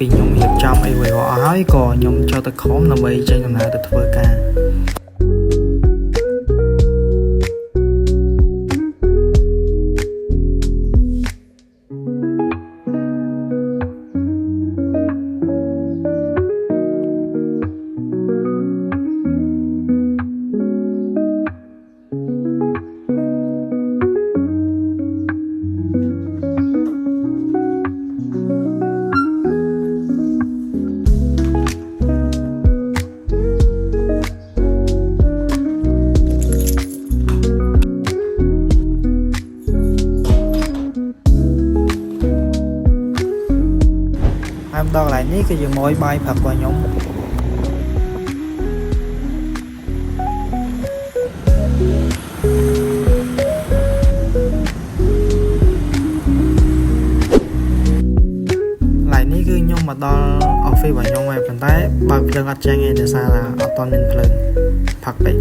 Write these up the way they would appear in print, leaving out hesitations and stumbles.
ពីខ្ញុំរៀបចំអីវាអស់ហើយក៏ខ្ញុំចូលទៅខំដើម្បីចេញដំណើរទៅធ្វើការដល់កន្លែងនេះគឺយើងមកបាយផឹករបស់ខ្ញុំឡើយនេះគឺខ្ញុំមកដល់ office របស់ខ្ញុំហើយប៉ុន្តែបើកភ្លើងអត់ចេញទេដោយសារថាអត់ទាន់មានភ្លើងផឹកពេក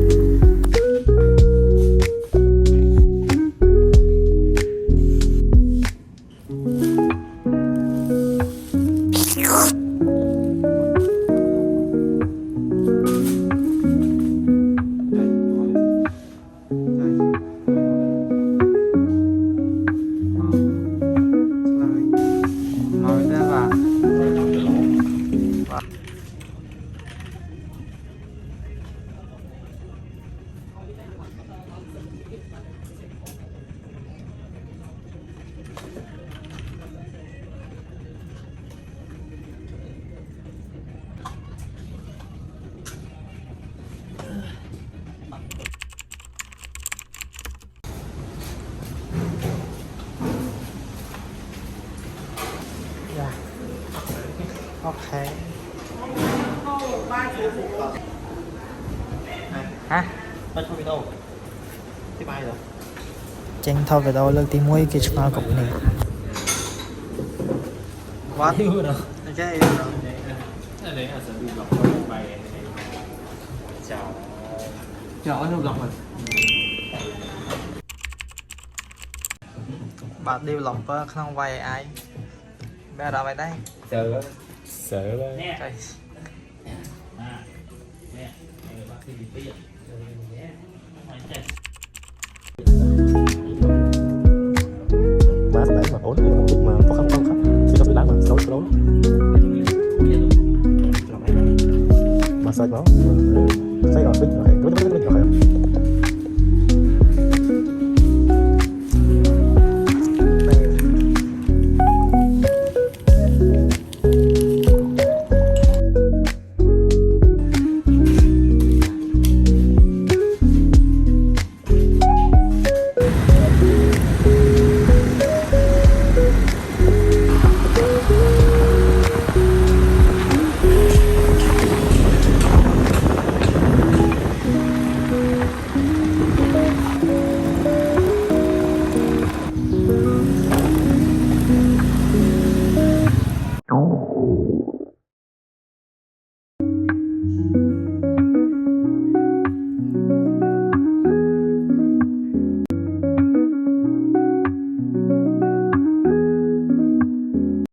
អូខេហ៎បាច់ថតវីដេអូទីបាយទៅចេញថតវីដេអូលើកទី1គេឆ្ងល់គ្រប់គ្នាវត្តអញ្ចឹងđây là sẽ bị lọc bài này chào chào anh lọc rồi bạn developer ក្នុង YAI បែរដល់ហើយដែរsợ đấy nè má để mà ổn đi một chút mà có không khách thì có bị lái mà xấu massage nó thấy rồi biết rồi Oh.